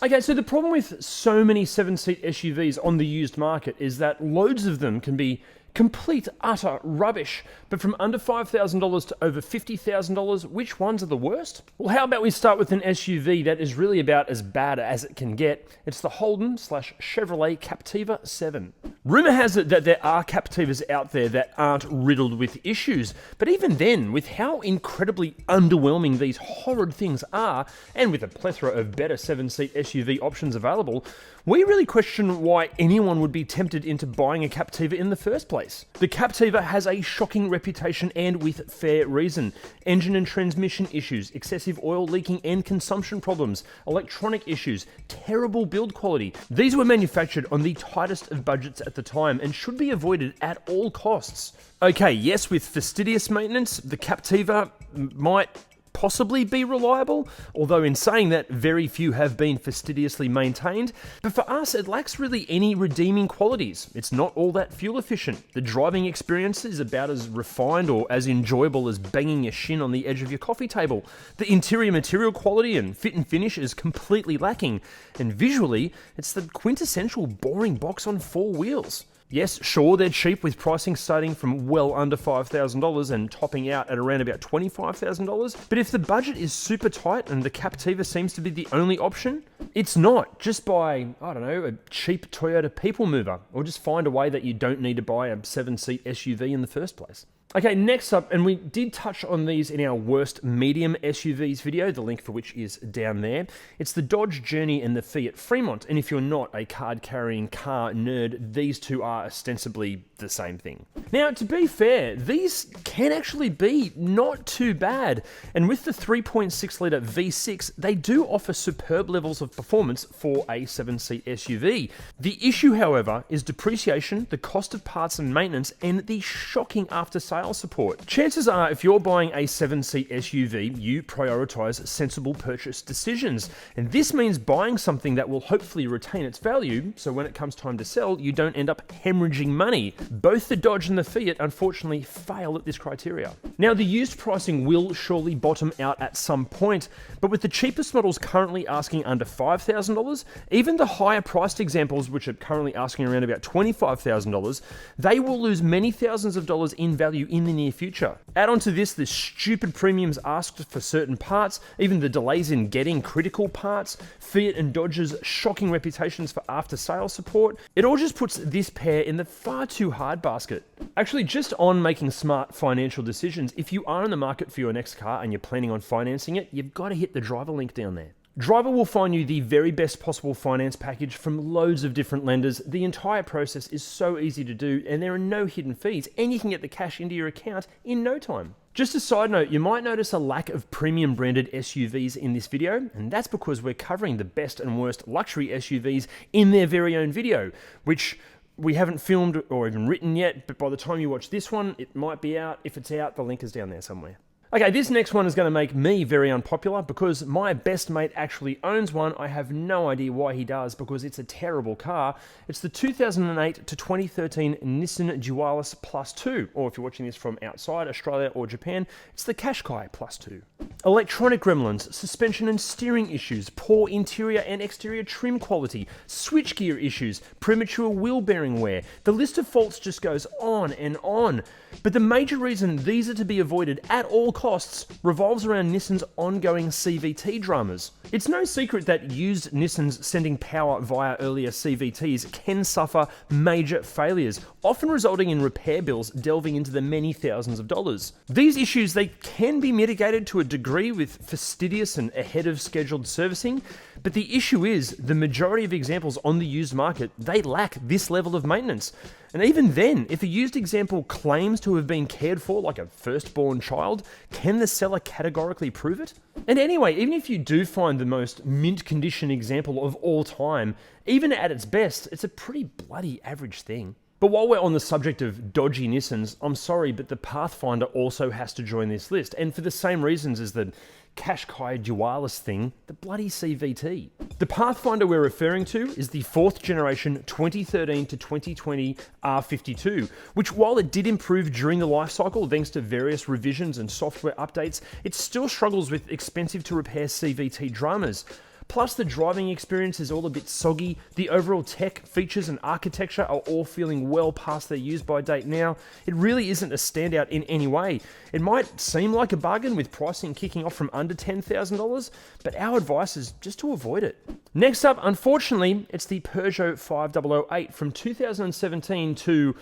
Okay, so the problem with so many 7-seat SUVs on the used market is that loads of them can be complete, utter rubbish. But from under $5,000 to over $50,000, which ones are the worst? Well, how about we start with an SUV that is really about as bad as it can get. It's the Holden/Chevrolet Captiva 7. Rumor has it that there are Captivas out there that aren't riddled with issues. But even then, with how incredibly underwhelming these horrid things are, and with a plethora of better 7-seat SUV options available, we really question why anyone would be tempted into buying a Captiva in the first place. The Captiva has a shocking reputation, and with fair reason. Engine and transmission issues, excessive oil leaking and consumption problems, electronic issues, terrible build quality. These were manufactured on the tightest of budgets at the time and should be avoided at all costs. Okay, yes, with fastidious maintenance, the Captiva might possibly be reliable, although in saying that, very few have been fastidiously maintained. But for us, it lacks really any redeeming qualities. It's not all that fuel efficient. The driving experience is about as refined or as enjoyable as banging your shin on the edge of your coffee table. The interior material quality and fit and finish is completely lacking, and visually, it's the quintessential boring box on 4 wheels. Yes, sure, they're cheap with pricing starting from well under $5,000 and topping out at around about $25,000. But if the budget is super tight and the Captiva seems to be the only option, it's not. Just buy, I don't know, a cheap Toyota people mover, or just find a way that you don't need to buy a 7-seat SUV in the first place. Okay, next up, and we did touch on these in our worst medium SUVs video, the link for which is down there. It's the Dodge Journey and the Fiat Fremont, and if you're not a card-carrying car nerd, these two are ostensibly the same thing. Now, to be fair, these can actually be not too bad, and with the 3.6-litre V6, they do offer superb levels of performance for a 7-seat SUV. The issue, however, is depreciation, the cost of parts and maintenance, and the shocking after-sales support. Chances are, if you're buying a 7-seat SUV, you prioritize sensible purchase decisions. And this means buying something that will hopefully retain its value, so when it comes time to sell, you don't end up hemorrhaging money. Both the Dodge and the Fiat, unfortunately, fail at this criteria. Now, the used pricing will surely bottom out at some point, but with the cheapest models currently asking under $5,000, even the higher priced examples, which are currently asking around about $25,000, they will lose many thousands of dollars in value in the near future. Add on to this the stupid premiums asked for certain parts, even the delays in getting critical parts, Fiat and Dodge's shocking reputations for after-sales support. It all just puts this pair in the far too hard basket. Actually, just on making smart financial decisions, if you are in the market for your next car and you're planning on financing it, you've got to hit the driver link down there. Driver will find you the very best possible finance package from loads of different lenders. The entire process is so easy to do, and there are no hidden fees, and you can get the cash into your account in no time. Just a side note, you might notice a lack of premium branded SUVs in this video, and that's because we're covering the best and worst luxury SUVs in their very own video, which we haven't filmed or even written yet, but by the time you watch this one, it might be out. If it's out, the link is down there somewhere. Okay, this next one is going to make me very unpopular because my best mate actually owns one. I have no idea why he does because it's a terrible car. It's the 2008 to 2013 Nissan Dualis Plus 2, or if you're watching this from outside Australia or Japan, it's the Qashqai Plus 2. Electronic gremlins, suspension and steering issues, poor interior and exterior trim quality, switchgear issues, premature wheel bearing wear. The list of faults just goes on and on. But the major reason these are to be avoided at all costs revolves around Nissan's ongoing CVT dramas. It's no secret that used Nissans sending power via earlier CVTs can suffer major failures, often resulting in repair bills delving into the many thousands of dollars. These issues, they can be mitigated to a degree with fastidious and ahead of scheduled servicing, but the issue is the majority of examples on the used market, they lack this level of maintenance. And even then, if a used example claims to have been cared for like a firstborn child, can the seller categorically prove it? And anyway, even if you do find the most mint condition example of all time, even at its best, it's a pretty bloody average thing. But while we're on the subject of dodgy Nissans, I'm sorry, but the Pathfinder also has to join this list, and for the same reasons as the Qashqai Dualis thing, the bloody CVT. The Pathfinder we're referring to is the 4th generation 2013 to 2020 R52, which while it did improve during the life cycle thanks to various revisions and software updates, it still struggles with expensive to repair CVT dramas. Plus, the driving experience is all a bit soggy. The overall tech, features, and architecture are all feeling well past their use-by date now. It really isn't a standout in any way. It might seem like a bargain with pricing kicking off from under $10,000, but our advice is just to avoid it. Next up, unfortunately, it's the Peugeot 5008 from 2017 to,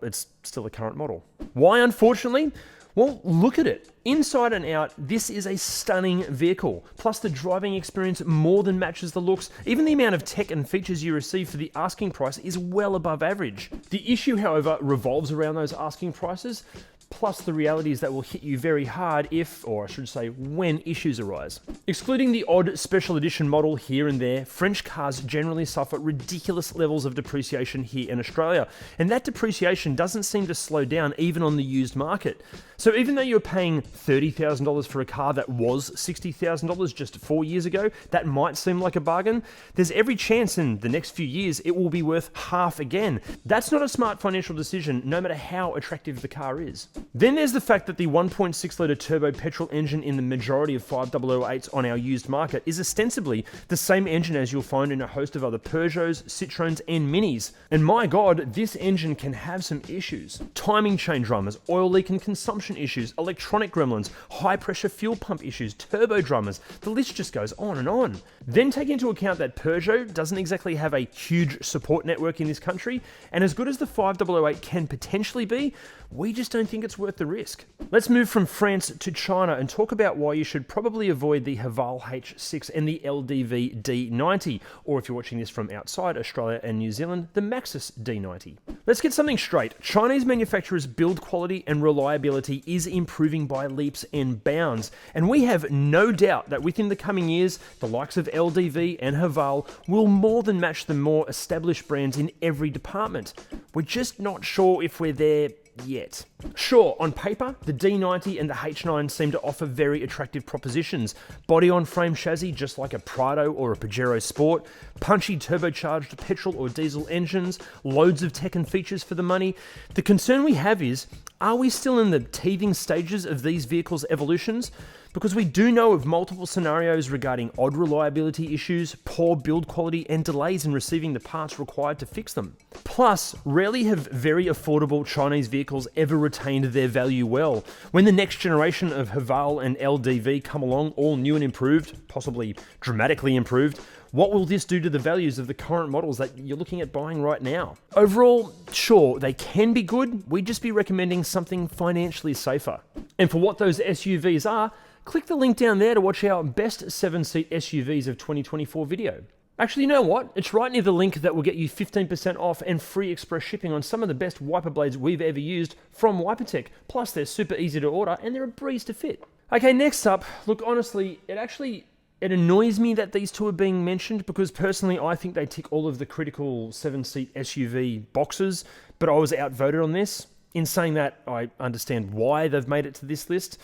it's still a current model. Why, unfortunately? Well, look at it. Inside and out, this is a stunning vehicle. Plus, the driving experience more than matches the looks. Even the amount of tech and features you receive for the asking price is well above average. The issue, however, revolves around those asking prices, plus the reality is that will hit you very hard if, or I should say, when issues arise. Excluding the odd special edition model here and there, French cars generally suffer ridiculous levels of depreciation here in Australia, and that depreciation doesn't seem to slow down even on the used market. So even though you're paying $30,000 for a car that was $60,000 just 4 years ago, that might seem like a bargain. There's every chance in the next few years it will be worth half again. That's not a smart financial decision, no matter how attractive the car is. Then there's the fact that the 1.6-litre turbo petrol engine in the majority of 5008s on our used market is ostensibly the same engine as you'll find in a host of other Peugeots, Citroens, and Minis. And my God, this engine can have some issues. Timing chain dramas, oil leak and consumption issues, electronic gremlins, high pressure fuel pump issues, turbo dramas, the list just goes on and on. Then take into account that Peugeot doesn't exactly have a huge support network in this country, and as good as the 5008 can potentially be, we just don't think it's worth the risk. Let's move from France to China and talk about why you should probably avoid the Haval H6 and the LDV D90, or if you're watching this from outside Australia and New Zealand, the Maxus D90. Let's get something straight. Chinese manufacturers' build quality and reliability is improving by leaps and bounds, and we have no doubt that within the coming years, the likes of LDV and Haval will more than match the more established brands in every department. We're just not sure if we're there yet. Sure, on paper, the D90 and the H9 seem to offer very attractive propositions. Body-on-frame chassis just like a Prado or a Peugeot Sport, punchy turbocharged petrol or diesel engines, loads of tech and features for the money. The concern we have is, are we still in the teething stages of these vehicles' evolutions? Because we do know of multiple scenarios regarding odd reliability issues, poor build quality, and delays in receiving the parts required to fix them. Plus, rarely have very affordable Chinese vehicles ever retained their value well. When the next generation of Haval and LDV come along, all new and improved, possibly dramatically improved, what will this do to the values of the current models that you're looking at buying right now? Overall, sure, they can be good. We'd just be recommending something financially safer. And for what those SUVs are, click the link down there to watch our best 7-seat SUVs of 2024 video. Actually, you know what? It's right near the link that will get you 15% off and free express shipping on some of the best wiper blades we've ever used from WiperTech. Plus, they're super easy to order and they're a breeze to fit. Okay, next up, look, honestly, it annoys me that these two are being mentioned because personally I think they tick all of the critical 7-seat SUV boxes, but I was outvoted on this. In saying that, I understand why they've made it to this list.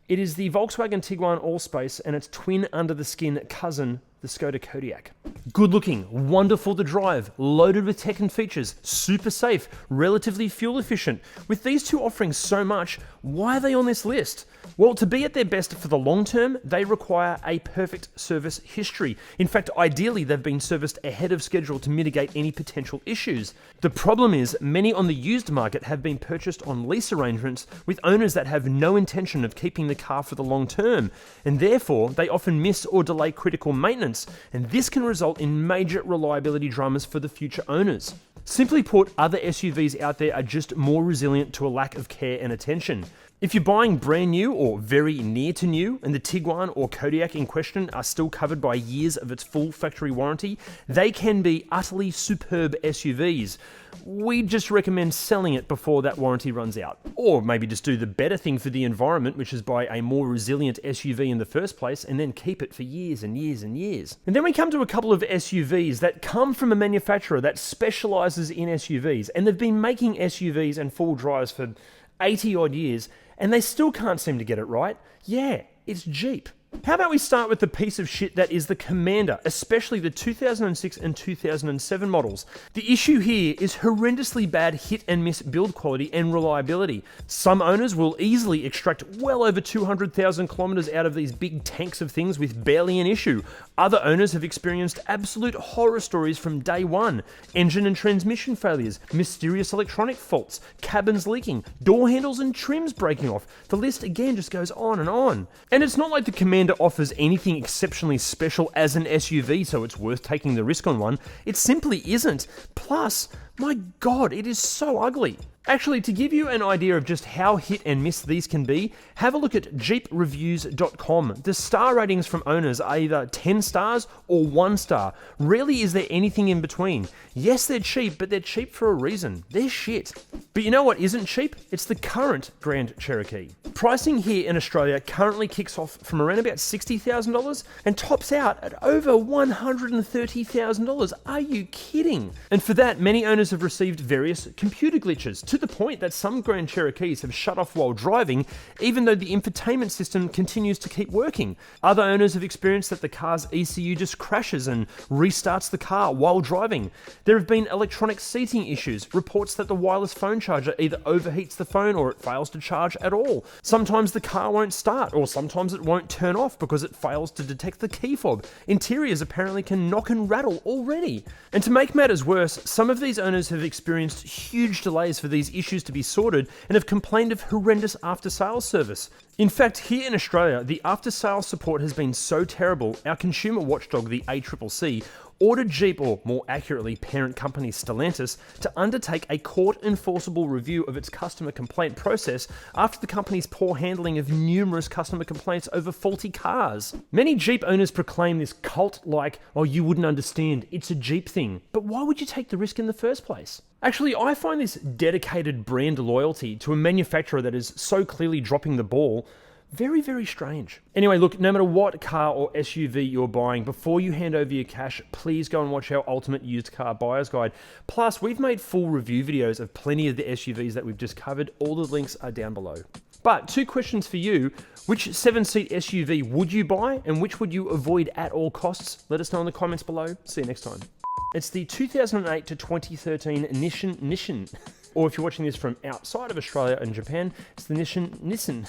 It is the Volkswagen Tiguan Allspace and its twin under-the-skin cousin, the Skoda Kodiak. Good looking, wonderful to drive, loaded with tech and features, super safe, relatively fuel efficient. With these two offering so much, why are they on this list? Well, to be at their best for the long term, they require a perfect service history. In fact, ideally, they've been serviced ahead of schedule to mitigate any potential issues. The problem is, many on the used market have been purchased on lease arrangements with owners that have no intention of keeping the car for the long term, and therefore, they often miss or delay critical maintenance, and this can result in major reliability dramas for the future owners. Simply put, other SUVs out there are just more resilient to a lack of care and attention. If you're buying brand new or very near to new, and the Tiguan or Kodiak in question are still covered by years of its full factory warranty, they can be utterly superb SUVs. We just recommend selling it before that warranty runs out. Or maybe just do the better thing for the environment, which is buy a more resilient SUV in the first place and then keep it for years and years and years. And then we come to a couple of SUVs that come from a manufacturer that specializes in SUVs, and they've been making SUVs and full drives for 80 odd years, and they still can't seem to get it right. Yeah, it's Jeep. How about we start with the piece of shit that is the Commander, especially the 2006 and 2007 models. The issue here is horrendously bad hit and miss build quality and reliability. Some owners will easily extract well over 200,000 kilometers out of these big tanks of things with barely an issue. Other owners have experienced absolute horror stories from day one. Engine and transmission failures, mysterious electronic faults, cabins leaking, door handles and trims breaking off. The list again just goes on and on. And it's not like the Commander offers anything exceptionally special as an SUV, so it's worth taking the risk on one. It simply isn't. Plus, my God, it is so ugly. Actually, to give you an idea of just how hit and miss these can be, have a look at jeepreviews.com. The star ratings from owners are either 10 stars or 1 star. Rarely is there anything in between. Yes, they're cheap, but they're cheap for a reason. They're shit. But you know what isn't cheap? It's the current Grand Cherokee. Pricing here in Australia currently kicks off from around about $60,000 and tops out at over $130,000. Are you kidding? And for that, many owners have received various computer glitches, to the point that some Grand Cherokees have shut off while driving, even though the infotainment system continues to keep working. Other owners have experienced that the car's ECU just crashes and restarts the car while driving. There have been electronic seating issues, reports that the wireless phone charger either overheats the phone or it fails to charge at all. Sometimes the car won't start, or sometimes it won't turn off because it fails to detect the key fob. Interiors apparently can knock and rattle already. And to make matters worse, some of these owners have experienced huge delays for these issues to be sorted and have complained of horrendous after-sales service. In fact, here in Australia, the after-sales support has been so terrible, our consumer watchdog, the ACCC, ordered Jeep, or more accurately parent company Stellantis, to undertake a court-enforceable review of its customer complaint process after the company's poor handling of numerous customer complaints over faulty cars. Many Jeep owners proclaim this cult-like, "oh, you wouldn't understand, it's a Jeep thing." But why would you take the risk in the first place? Actually, I find this dedicated brand loyalty to a manufacturer that is so clearly dropping the ball very, very strange. Anyway, look, no matter what car or SUV you're buying, before you hand over your cash, please go and watch our Ultimate Used Car Buyer's Guide. Plus, we've made full review videos of plenty of the SUVs that we've just covered. All the links are down below. But 2 questions for you. Which 7-seat SUV would you buy, and which would you avoid at all costs? Let us know in the comments below. See you next time. It's the 2008 to 2013 Nissan. Or if you're watching this from outside of Australia and Japan, it's the Nissan.